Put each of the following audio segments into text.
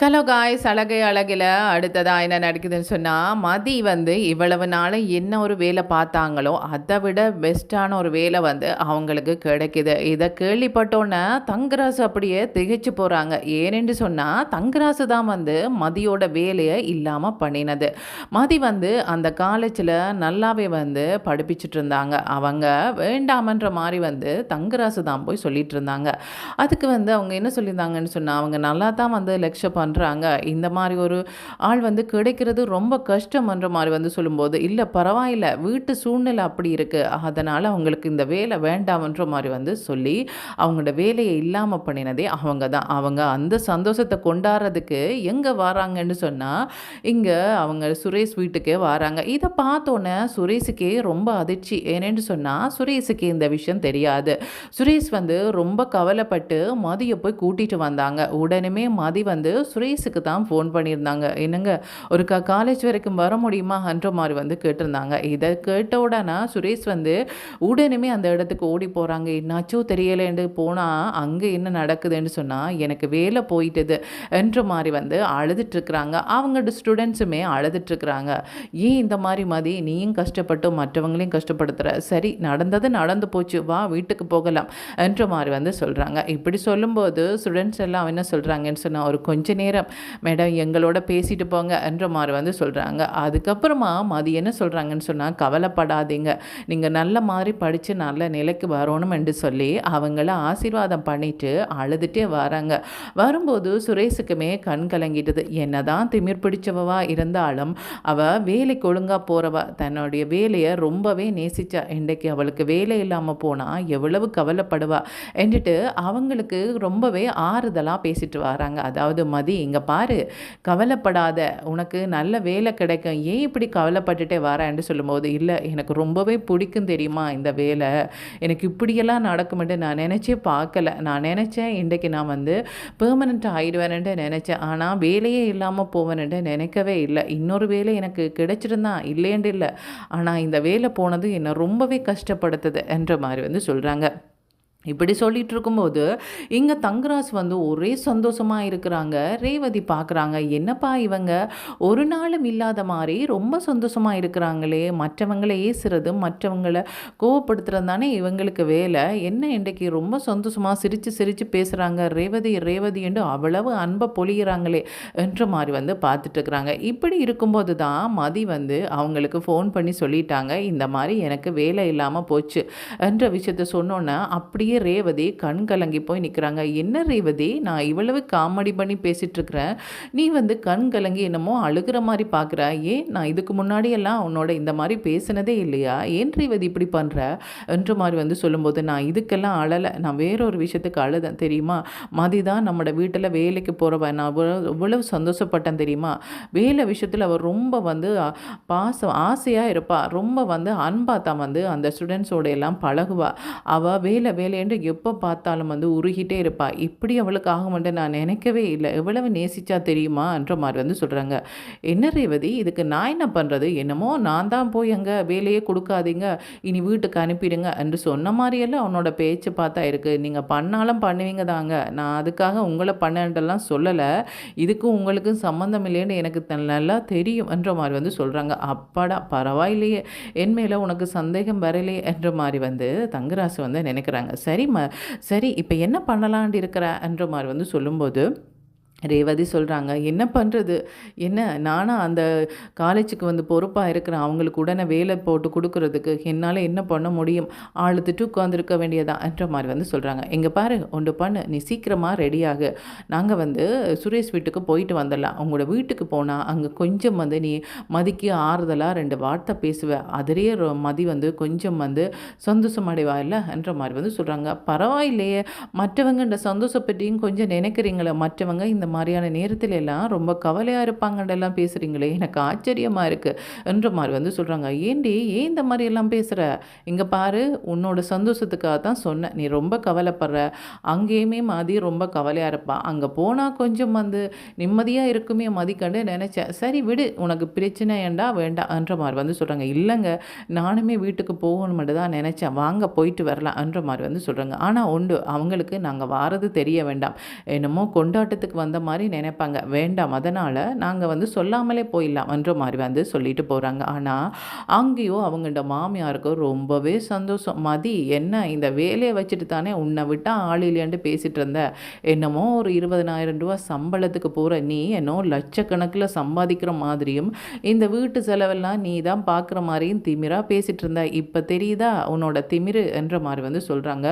Hello guys, அழகை அழகில் அடுத்ததாக என்ன நடக்குதுன்னு சொன்னால், மதி இவ்வளவு நாள் என்ன ஒரு வேலை பார்த்தாங்களோ அதை விட பெஸ்ட்டான ஒரு வேலை அவங்களுக்கு கிடைக்குது. இதை கேள்விப்பட்டோன்னே தங்கராசு அப்படியே திகைச்சு போகிறாங்க. ஏனென்று சொன்னால் தங்கராசு தான் மதியோட வேலையை இல்லாமல் பண்ணினது. மதி அந்த காலேஜில் நல்லாவே படிப்பிச்சுட்டு இருந்தாங்க. அவங்க வேண்டாமன்ற மாதிரி தங்கராசு தான் போய் சொல்லிட்டு இருந்தாங்க. அதுக்கு அவங்க என்ன சொல்லியிருந்தாங்கன்னு சொன்னால், அவங்க நல்லா தான் லெக்சர் பண்ணுறாங்க, இந்த மாதிரி ஒரு ஆள் கிடைக்கிறது ரொம்ப கஷ்டம்ன்ற மாதிரி சொல்லும்போது, இல்லை பரவாயில்ல, வீட்டு சூழ்நிலை அப்படி இருக்குது, அதனால் அவங்களுக்கு இந்த வேலை வேண்டாமன்ற மாதிரி சொல்லி அவங்களோட வேலையை இல்லாமல் பண்ணினதே அவங்க தான். அவங்க அந்த சந்தோஷத்தை கொண்டாடுறதுக்கு எங்கே வராங்கன்னு சொன்னால், இங்கே அவங்க சுரேஷ் வீட்டுக்கே வராங்க. இதை பார்த்தோன்னே சுரேஷுக்கே ரொம்ப அதிர்ச்சி. ஏனென்று சொன்னால் சுரேஷுக்கு இந்த விஷயம் தெரியாது. சுரேஷ் ரொம்ப கவலைப்பட்டு மதியை போய் கூட்டிகிட்டு வந்தாங்க. உடனே மதி சுரேஷுக்கு தான் ஃபோன் பண்ணியிருந்தாங்க. என்னங்க, ஒரு காலேஜ் வரைக்கும் வர முடியுமான்ற மாதிரி கேட்டிருந்தாங்க. இதை கேட்ட உடனே சுரேஷ் உடனே அந்த இடத்துக்கு ஓடி போகிறாங்க. என்னாச்சோ தெரியலேன்னு போனால் அங்கே என்ன நடக்குதுன்னு சொன்னால், எனக்கு வேலை போயிட்டது என்ற மாதிரி அழுதுட்டுருக்குறாங்க. அவங்களோட ஸ்டூடெண்ட்ஸுமே அழுதுட்டுருக்குறாங்க. ஏன் இந்த மாதிரி மதி, நீயும் கஷ்டப்பட்டு மற்றவங்களையும் கஷ்டப்படுத்துகிற, சரி நடந்தது நடந்து போச்சு, வா வீட்டுக்கு போகலாம் என்ற மாதிரி சொல்கிறாங்க. இப்படி சொல்லும்போது ஸ்டூடெண்ட்ஸ் எல்லாம் என்ன சொல்கிறாங்கன்னு சொன்னால், ஒரு கொஞ்ச நேரம் மேடம் எங்களோட பேசிட்டு போங்க என்ற மாதிரி சொல்கிறாங்க. அதுக்கப்புறமா மதி என்ன சொல்கிறாங்கன்னு சொன்னால், கவலைப்படாதீங்க, நீங்கள் நல்ல மாதிரி படித்து நல்ல நிலைக்கு வரணும் என்று சொல்லி அவங்கள ஆசீர்வாதம் பண்ணிவிட்டு அழுதுகிட்டே வராங்க. வரும்போது சுரேஷுக்குமே கண் கலங்கிட்டது. என்னதான் திமிர் பிடிச்சவா இருந்தாலும் அவள் வேலைக்கு ஒழுங்காக போகிறவ, தன்னுடைய வேலையை ரொம்பவே நேசிச்சா. இன்றைக்கு அவளுக்கு வேலை இல்லாமல் போனால் எவ்வளவு கவலைப்படுவா என்றுட்டு அவங்களுக்கு ரொம்பவே ஆறுதலாக பேசிட்டு வராங்க. அதாவது மதி, இங்கே பாரு, கவலைப்படாத, உனக்கு நல்ல வேலை கிடைக்கும், ஏன் இப்படி கவலைப்பட்டுட்டே வரேன்னு சொல்லும்போது, இல்லை எனக்கு ரொம்பவே பிடிக்கும் தெரியுமா இந்த வேலை, எனக்கு இப்படியெல்லாம் நடக்குமென்று நான் நினச்சே பார்க்கல, நான் நினச்சேன் இன்றைக்கு நான் பெர்மனெண்ட் ஆகிடுவேன்ட்டு நினச்சேன், ஆனால் வேலையே இல்லாமல் போவேன்ட்டு நினைக்கவே இல்லை. இன்னொரு வேலை எனக்கு கிடைச்சிருந்தா இல்லையண்டு இல்லை, ஆனால் இந்த வேலை போனது என்னை ரொம்பவே கஷ்டப்படுத்துது என்ற மாதிரி சொல்கிறாங்க. இப்படி சொல்லிட்டு இருக்கும்போது இங்கே தங்கராஜ் ஒரே சந்தோஷமாக இருக்கிறாங்க. ரேவதி பார்க்குறாங்க, என்னப்பா இவங்க ஒரு நாளும் இல்லாத மாதிரி ரொம்ப சந்தோஷமாக இருக்கிறாங்களே, மற்றவங்களை ஏசுறது மற்றவங்களை கோவப்படுத்துறது தானே இவங்களுக்கு வேலை, என்ன இன்றைக்கு ரொம்ப சந்தோஷமாக சிரித்து சிரித்து பேசுகிறாங்க, ரேவதி ரேவதி என்று அவ்வளவு அன்பை பொழிகிறாங்களே என்ற மாதிரி பார்த்துட்ருக்குறாங்க. இப்படி இருக்கும்போது தான் மதி அவங்களுக்கு ஃபோன் பண்ணி சொல்லிட்டாங்க, இந்த மாதிரி எனக்கு வேலை இல்லாமல் போச்சு என்ற விஷயத்த சொன்னோன்னே அப்படியே ரேவதி கண் கலங்கி போய் நிற்கிறாங்க. என்ன ரேவதி, நான் இவ்வளவு காமெடி பண்ணி பேசிகிட்ருக்கிறேன், நீ கண் கலங்கி என்னமோ அழுகிற மாதிரி பார்க்குற, ஏன் நான் இதுக்கு முன்னாடியெல்லாம் உன்னோட இந்த மாதிரி பேசினதே இல்லையா, ஏன் ரேவதி இப்படி பண்ணுற என்ற மாதிரி சொல்லும்போது, நான் இதுக்கெல்லாம் அழலை, நான் வேறொரு விஷயத்துக்கு அழுதேன் தெரியுமா, மதி தான் நம்மளோட வீட்டில் வேலைக்கு போகிறவ, நான் இவ்வளவு சந்தோஷப்பட்டேன் தெரியுமா, வேலை விஷயத்தில் அவள் ரொம்ப பாசம் ஆசையாக இருப்பாள், ரொம்ப அன்பாக தான் அந்த ஸ்டூடெண்ட்ஸோட எல்லாம் பழகுவா, அவள் வேலை வேலை என்று எப்போ பார்த்தாலும் உருகிட்டே இருப்பா, இப்படி அவளுக்கு ஆக மாட்டேன் நான் நினைக்கவே இல்லை, எவ்வளவு நேசிச்சா தெரியுமா என்ற மாதிரி சொல்கிறாங்க. என்ன ரேவதி, இதுக்கு நான் என்ன பண்ணுறது, என்னமோ நான் தான் போய் அங்கே வேலையே கொடுக்காதீங்க, இனி வீட்டுக்கு அனுப்பிடுங்க என்று சொன்ன மாதிரியெல்லாம் அவனோட பேச்சு பார்த்தா இருக்குது, நீங்கள் பண்ணாலும் பண்ணுவீங்க தாங்க, நான் அதுக்காக உங்களை பண்ணலாம் சொல்லலை, இதுக்கும் உங்களுக்கும் சம்மந்தம் இல்லைன்னு எனக்கு நல்லா தெரியும் என்ற மாதிரி சொல்கிறாங்க. அப்பாடா பரவாயில்லையே, என் மேலே உனக்கு சந்தேகம் வரலையே என்ற மாதிரி தங்கராசு நினைக்கிறாங்க. சரி இப்போ என்ன பண்ணலான்னு இருக்கிறன்ற மாதிரி சொல்லும்போது ரேவதி சொல்கிறாங்க, என்ன பண்ணுறது, என்ன நானா அந்த காலேஜுக்கு பொறுப்பாக இருக்கிறேன், அவங்களுக்கு உடனே வேலை போட்டு கொடுக்குறதுக்கு என்னால் என்ன பண்ண முடியும், ஆளுத்துட்டு உட்காந்துருக்க வேண்டியதான் என்ற மாதிரி சொல்கிறாங்க. எங்கே பாரு, ஒன்று பண்ணு, நீ சீக்கிரமாக ரெடியாகு, நாங்கள் சுரேஷ் வீட்டுக்கு போயிட்டு வந்துடலாம், உங்களோட வீட்டுக்கு போனால் அங்கே கொஞ்சம் நீ மதிக்கு ஆறுதலாக 2 வார்த்தை பேசுவேன், அதிலேயே மதி கொஞ்சம் சந்தோஷம் அடைவா இல்லை என்ற மாதிரி சொல்கிறாங்க. பரவாயில்லையே, மற்றவங்க இந்த சந்தோஷப்பற்றியும் கொஞ்சம் நினைக்கிறீங்களே, மற்றவங்க இந்த மாதிரியான நேரத்தில் எல்லாம் ரொம்ப கவலையாக இருப்பாங்கன்றெல்லாம் பேசுகிறீங்களே, எனக்கு ஆச்சரியமாக இருக்குது என்ற மாதிரி சொல்கிறாங்க. ஏண்டி ஏன் இந்த மாதிரி எல்லாம் பேசுகிற, இங்கே பாரு, உன்னோட சந்தோஷத்துக்காக தான் சொன்னேன், நீ ரொம்ப கவலைப்படுற, அங்கேயுமே மதி ரொம்ப கவலையாக இருப்பாள், அங்கே போனால் கொஞ்சம் நிம்மதியாக இருக்குமே மதிக்கண்டு நினச்சேன், சரி விடு, உனக்கு பிரச்சனை ஏண்டா வேண்டாம் என்ற மாதிரி சொல்கிறாங்க. இல்லைங்க, நானுமே வீட்டுக்கு போகணுமென்று தான் நினச்சேன், வாங்க போயிட்டு வரலாம் என்ற மாதிரி சொல்கிறாங்க. ஆனால் உண்டு, அவங்களுக்கு நாங்கள் வாரது தெரிய வேண்டாம், என்னமோ கொண்டாட்டத்துக்கு வந்த அந்த மாதிரி நினைப்பாங்க. வேண்டாம், அதனால் நாங்கள் வந்து சொல்லாமலே போயிடலாம் என்ற மாதிரி வந்து சொல்லிட்டு போகிறாங்க. ஆனால் அங்கேயோ அவங்கள்ட மாமியாருக்கு ரொம்பவே சந்தோஷம். மதி என்ன இந்த வேலையை வச்சுட்டு தானே உன்னை விட்டால் ஆள் இல்லையான்ட்டு பேசிகிட்டு இருந்த, என்னமோ ஒரு 20,000 ரூபா சம்பளத்துக்கு போகிற நீ என்னோ லட்சக்கணக்கில் சம்பாதிக்கிற மாதிரியும் இந்த வீட்டு செலவெல்லாம் நீ தான் பார்க்குற மாதிரியும் திமிராக பேசிகிட்டு இருந்த, இப்போ தெரியுதா உன்னோட திமிரு என்ற மாதிரி வந்து சொல்கிறாங்க.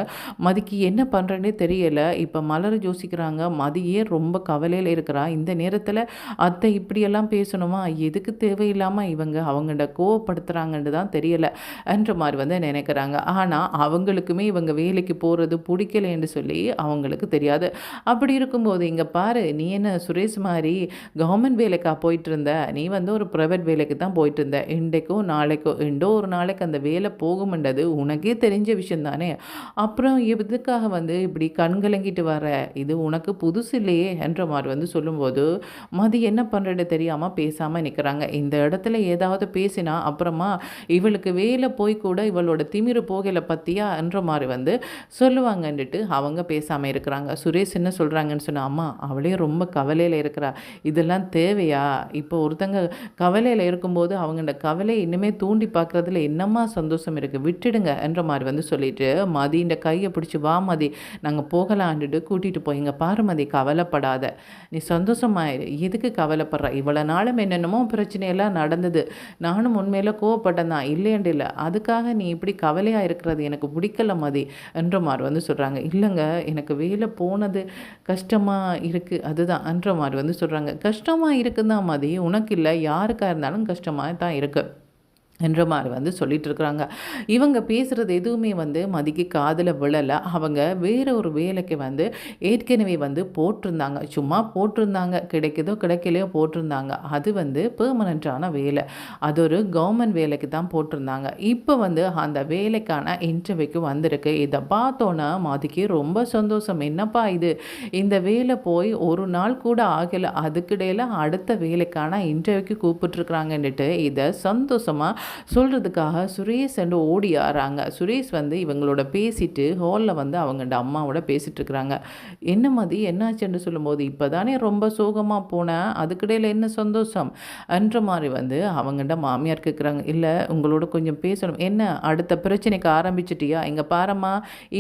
மதிக்கு என்ன பண்ணுறேன்னே தெரியலை. இப்போ மலர் யோசிக்கிறாங்க, மதியே ரொம்ப கவலையில் இருக்கிறா, இந்த நேரத்தில் அத்தை இப்படியெல்லாம் பேசணுமா, எதுக்கு தேவையில்லாமல் இவங்க அவங்கள்ட கோவப்படுத்துகிறாங்கன்னு தான் தெரியலை என்ற மாதிரி வந்து நினைக்கிறாங்க. ஆனால் அவங்களுக்குமே இவங்க வேலைக்கு போகிறது பிடிக்கலைன்னு சொல்லி அவங்களுக்கு தெரியாது. அப்படி இருக்கும்போது இங்கே பாரு, நீ என்ன சுரேஷ் மாதிரி கவர்மெண்ட் வேலைக்கா போயிட்டு இருந்த, நீ வந்து ஒரு ப்ரைவேட் வேலைக்கு தான் போயிட்டு இருந்த, இன்றைக்கோ நாளைக்கோ எண்டோ ஒரு நாளைக்கு அந்த வேலை போகும்ன்றது உனக்கே தெரிஞ்ச விஷயம் தானே, அப்புறம் எதுக்காக வந்து இப்படி கண்கலங்கிட்டு வர, இது உனக்கு புதுசு இல்லையே என்ற மாதிரி வந்து சொல்லும்போது மதி என்ன பண்ணுறது தெரியாமல் பேசாமல் நிற்கிறாங்க. இந்த இடத்துல ஏதாவது பேசினா அப்புறமா இவளுக்கு வேலை போய் கூட இவளோட திமிரு போகலை பற்றியா என்ற மாதிரி வந்து சொல்லுவாங்கன்னுட்டு அவங்க பேசாமல் இருக்கிறாங்க. சுரேஷ் என்ன சொல்கிறாங்கன்னு சொன்னால், அம்மா அவளே ரொம்ப கவலையில் இருக்கிறா, இதெல்லாம் தேவையா, இப்போ ஒருத்தங்க கவலையில் இருக்கும்போது அவங்களோட கவலை இன்னுமே தூண்டி பார்க்குறதுல என்னம்மா சந்தோஷம் இருக்குது, விட்டுடுங்க என்ற மாதிரி வந்து சொல்லிட்டு மதியின் கையை பிடிச்சி வா மதி நாங்கள் போகலான்ட்டு கூட்டிகிட்டு போய், இங்கே பாரு மதி கவலைப்படாத, நீ சந்தோஷமாயிரு, எதுக்கு கவலைப்படுற, இவ்வளோ நாளும் என்னென்னமோ பிரச்சனையெல்லாம் நடந்தது, நானும் உண்மையில் கோவப்பட்டேன் தான், இல்லையண்டு இல்லை, அதுக்காக நீ இப்படி கவலையாக இருக்கிறது எனக்கு பிடிக்கல மதி என்ற மாதிரி வந்து சொல்கிறாங்க. இல்லைங்க எனக்கு வேலை போனது கஷ்டமாக இருக்குது அதுதான் என்ற மாதிரி வந்து சொல்கிறாங்க. கஷ்டமாக இருக்குதான் மதி, உனக்கு இல்லை யாருக்காக இருந்தாலும் கஷ்டமாக தான் இருக்குது என்ற மாதிரி வந்து சொல்லிட்டு இருக்கிறாங்க. இவங்க பேசுகிறது எதுவுமே வந்து மதிக்கு காதில் விழலை. அவங்க வேற ஒரு வேலைக்கு வந்து ஏற்கனவே வந்து போட்டிருந்தாங்க, சும்மா போட்டிருந்தாங்க, கிடைக்குதோ கிடைக்கலையோ போட்டிருந்தாங்க, அது வந்து பெர்மனண்ட்டான வேலை, அது ஒரு கவர்மெண்ட் வேலைக்கு தான் போட்டிருந்தாங்க. இப்போ வந்து அந்த வேலைக்கான இன்டர்வியூக்கு வந்திருக்கு. இதை பார்த்தோன்னா மதிக்கு ரொம்ப சந்தோஷம். என்னப்பா இது, இந்த வேலை போய் ஒரு நாள் கூட ஆகலை, அதுக்கிடையில் அடுத்த வேலைக்கான இன்டர்வியூக்கு கூப்பிட்டுருக்குறாங்கன்னுட்டு இதை சந்தோஷமாக சொல்கிறதுக்காக சுரேஷ் என்று ஓடி ஆறாங்க. சுரேஷ் வந்து இவங்களோட பேசிட்டு ஹாலில் வந்து அவங்கள்ட அம்மாவோட பேசிகிட்டு இருக்கிறாங்க. என்ன மதி என்னாச்சுன்னு சொல்லும்போது, இப்போ தானே ரொம்ப சோகமாக போனேன், அதுக்கிடையில் என்ன சந்தோஷம் என்ற மாதிரி வந்து அவங்கள்ட மாமியார் கேட்குறாங்க. இல்லை உங்களோட கொஞ்சம் பேசணும், என்ன அடுத்த பிரச்சனைக்கு ஆரம்பிச்சிட்டியா, இங்கே பாரம்மா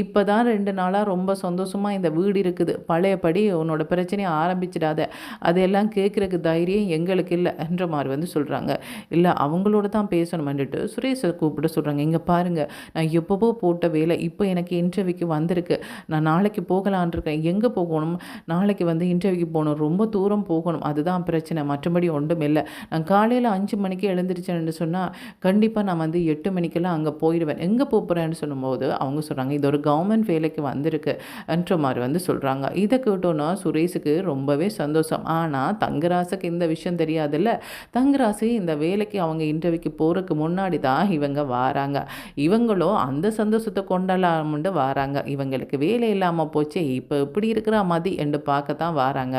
இப்போ தான் 2 நாளாக ரொம்ப சந்தோஷமாக இந்த வீடு இருக்குது, பழையபடி உன்னோட பிரச்சனையை ஆரம்பிச்சிடாத, அதையெல்லாம் கேட்குறக்கு தைரியம் எங்களுக்கு இல்லை என்ற மாதிரி வந்து சொல்கிறாங்க. இல்லை அவங்களோட தான் பேசணும் வந்துட்டு சுரேஷை கூப்பிட்டு சொல்கிறாங்க. இங்கே பாருங்கள், நான் எப்போவோ போட்ட வேலை இப்போ எனக்கு இன்டர்வியூக்கு வந்திருக்கு, நான் நாளைக்கு போகலான் இருக்கேன், எங்கே போகணும், நாளைக்கு வந்து இன்டர்வியூக்கு போகணும், ரொம்ப தூரம் போகணும், அதுதான் பிரச்சனை, மற்றபடி ஒன்றும் இல்லை, நான் காலையில் 5 மணிக்கு எழுந்திரிச்சேன்னு சொன்னால் கண்டிப்பாக நான் வந்து 8 மணிக்கெல்லாம் அங்கே போயிடுவேன், எங்கே போகிறேன்னு சொல்லும்போது அவங்க சொல்கிறாங்க இது ஒரு கவர்மெண்ட் வேலைக்கு வந்திருக்கு என்ற மாதிரி வந்து சொல்கிறாங்க. இதை கேட்டோன்னா சுரேஷுக்கு ரொம்பவே சந்தோஷம். ஆனால் தங்கராசுக்கு இந்த விஷயம் தெரியாதுல்ல, தங்கராசு இந்த வேலைக்கு அவங்க இன்டர்வியூக்கு போகிறதுக்கு முன்னாடி தான் இவங்க வாராங்க. இவங்களும் அந்த சந்தோஷத்தை கொண்டாடலாம்னு வாராங்க. இவங்களுக்கு வேலை இல்லாமல் போச்சு, இப்போ எப்படி இருக்கிற மதி என்று பார்க்கத்தான் வாராங்க.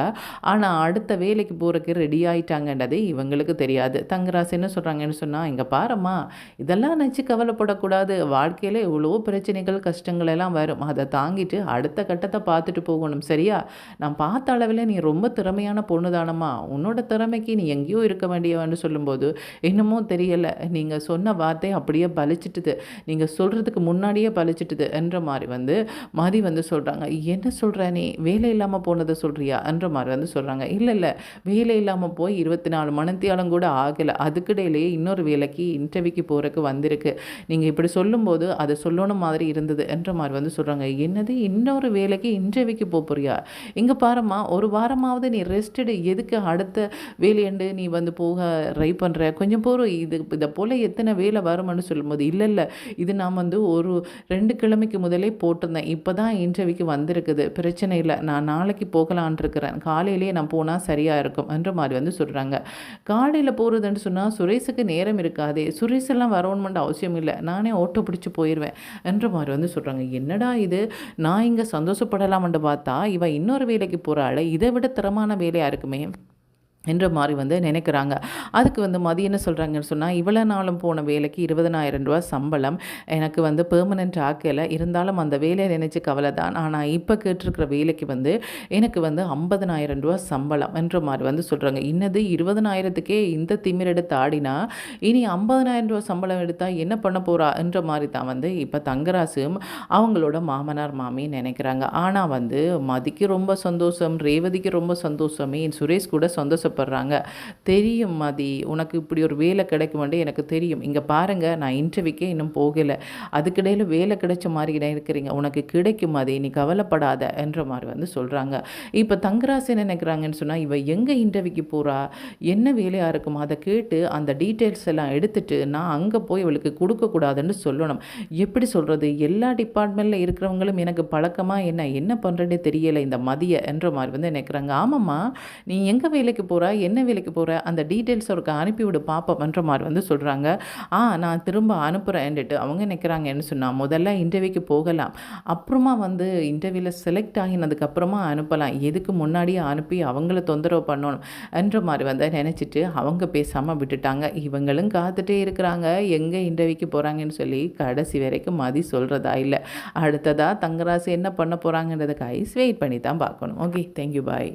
ஆனால் அடுத்த வேலைக்கு போகிறதுக்கு ரெடி ஆகிட்டாங்கன்றது இவங்களுக்கு தெரியாது. தங்கராசு என்ன சொல்கிறாங்கன்னு சொன்னால், இங்கே பாரம்மா இதெல்லாம் நினச்சி கவலைப்படக்கூடாது, வாழ்க்கையில் எவ்வளோ பிரச்சனைகள் கஷ்டங்கள் எல்லாம் வரும், அதை தாங்கிட்டு அடுத்த கட்டத்தை பார்த்துட்டு போகணும், சரியா, நான் பார்த்த அளவில் நீ ரொம்ப திறமையான பொண்ணு தானம்மா, உன்னோட திறமைக்கு நீ எங்கேயோ இருக்க வேண்டியவன்னு சொல்லும்போது என்னமோ தெரியலை, நீங்கள் சொன்ன வார்த்தை அப்படியே பலிச்சிட்டுது, நீங்கள் சொல்கிறதுக்கு முன்னாடியே பலிச்சிட்டுது என்ற மாதிரி வந்து மதி வந்து சொல்கிறாங்க. என்ன சொல்கிற நீ, வேலை இல்லாமல் போனதை சொல்கிறியா என்ற மாதிரி வந்து சொல்கிறாங்க. இல்லை இல்லை, வேலை இல்லாமல் போய் 24 மணித்தியாலம் கூட ஆகலை, அதுக்கிடையிலேயே இன்னொரு வேலைக்கு இன்டர்வியூக்கு போகிறதுக்கு வந்திருக்கு, நீங்கள் இப்படி சொல்லும்போது அதை சொல்லணும் மாதிரி இருந்தது என்ற மாதிரி வந்து சொல்கிறாங்க. என்னது இன்னொரு வேலைக்கு இன்டர்வியூக்கு போறியா, இங்கே பாரும்மா ஒரு வாரமாவது நீ ரெஸ்டடு, எதுக்கு அடுத்த வேலையண்டு நீ வந்து போக ட்ரை பண்ணுற, கொஞ்சம் போகிறோம், இதை போல் எத்தனை வேலை வரும்னு சொல்லும்போது, இல்லை இல்லை இது நான் வந்து ஒரு 2 கிழமைக்கு முதலே போட்டிருந்தேன், இப்போ தான் இன்டர்வியூக்கு வந்திருக்குது, பிரச்சனை இல்லை, நான் நாளைக்கு போகலான் இருக்கிறேன், காலையிலேயே நான் போனால் சரியாக இருக்கும் என்ற மாதிரி வந்து சொல்கிறாங்க. காலையில் போகிறதுன்னு சொன்னால் சுரேஷுக்கு நேரம் இருக்காதே, சுரேஷ் எல்லாம் வரணுமெண்ட் அவசியம் இல்லை, நானே ஓட்டோ பிடிச்சி போயிடுவேன் என்ற மாதிரி வந்து சொல்கிறாங்க. என்னடா இது, நான் இங்கே சந்தோஷப்படலாம்னு பார்த்தா இவன் இன்னொரு வேலைக்கு போகிறாள், இதை விட திறமான வேலையாக இருக்குமே என்ற மாரி வந்து நினைக்கிறாங்க. அதுக்கு வந்து மதி என்ன சொல்றாங்கன்னு சொன்னா, "இவ்வளோ நாளும் போன வேலைக்கு ரூ. 20,000 சம்பளம். எனக்கு வந்து பெர்மனன்ட் ஆக்கல. இருந்தாலும் அந்த வேலைய நினைச்சு கவல தான். ஆனா இப்ப கேட்டிருக்கிற வேலைக்கு வந்து எனக்கு வந்து ரூ. 50,000 சம்பளம்." என்ற மாரி வந்து சொல்றாங்க. "என்னது 20,000த்துக்கே இந்த திமிர் எடுத்து ஆடினா, இனி ரூ. 50,000 சம்பளம் எடுத்தா என்ன பண்ண போறா?" என்ற மாரி தான் வந்து இப்ப தங்கராசும் அவங்களோட மாமனார், மாமி நினைக்கிறாங்க. ஆனா வந்து மதிக்கு ரொம்ப சந்தோஷம், ரேவதிக்கு ரொம்ப சந்தோஷம். ஏன் சுரேஷ் கூட சந்தோஷப்படுறாங்க. "தெரியும் மதி, உனக்கு இப்படி ஒரு வேலை கிடைக்கும்னு எனக்கு தெரியும். இங்க பாருங்க நான் இன்டர்வியூக்கே இன்னும் போகல. அதுக்கிடையில வேலை கிடைச்ச மாரி இருக்கிறீங்க. உனக்கு கிடைக்கும் மதி, நீ கவலைப்படாத." என்ற மாரி வந்து சொல்றாங்க. இப்ப தங்கராசு என்ன நினைக்கிறாங்கன்னு சொன்னா, இவ எங்க இன்டர்வியூக்கு போறா? என்ன வேலையா இருக்குமா? அத கேட்டு அந்த டீட்டெயில்ஸ் எல்லாம் எடுத்துட்டு நான் அங்க போய் இவளுக்கு குடுக்கக்கூடாதுன்னு சொல்லணும். எப்படி சொல்றது? எல்லா டிபார்ட்மெண்ட்ல இருக்கிறவங்களும் எனக்கு பழக்கமா என்ன? என்ன பண்றேன்னே தெரியல இந்த மதிய என்ற மாரி வந்து நினைக்கிறாங்க. ஆமாம்மா, நீ எங்க வேலைக்கு போற? என்ன வேலைக்கு போற? அந்த டீட்டெயில்ஸ் ஒருக்கா அனுப்பிவிடு பாப்போம்ன்ற மாரி வந்து சொல்றாங்க. நான் திரும்ப அனுப்புறேன்னுட்டு அவங்க நினைக்கிறாங்கன்னு சொன்னா, முதல்ல இன்டர்வியூக்கு போகலாம். அப்புறமா வந்து இன்டர்வியூல செலக்ட் ஆகினதுக்கு அப்புறமா அனுப்பலாம். எதுக்கு முன்னாடியே அனுப்பி அவங்கள தொந்தரவு பண்ணணும் என்ற மாரி வந்து நினைச்சிட்டு அவங்க பேசாம விட்டுட்டாங்க. இவங்களும் காத்துட்டே இருக்கிறாங்க. எங்க இன்டர்வியூக்கு போறாங்கன்னு சொல்லி கடைசி வரைக்கும் மதி சொல்றதா இல்ல. அடுத்ததா தங்கராசு என்ன பண்ண போறாங்கன்றதுக்கு ஐஸ் வெயிட் பண்ணி தான் பார்க்கணும். Okay, thank you, bye.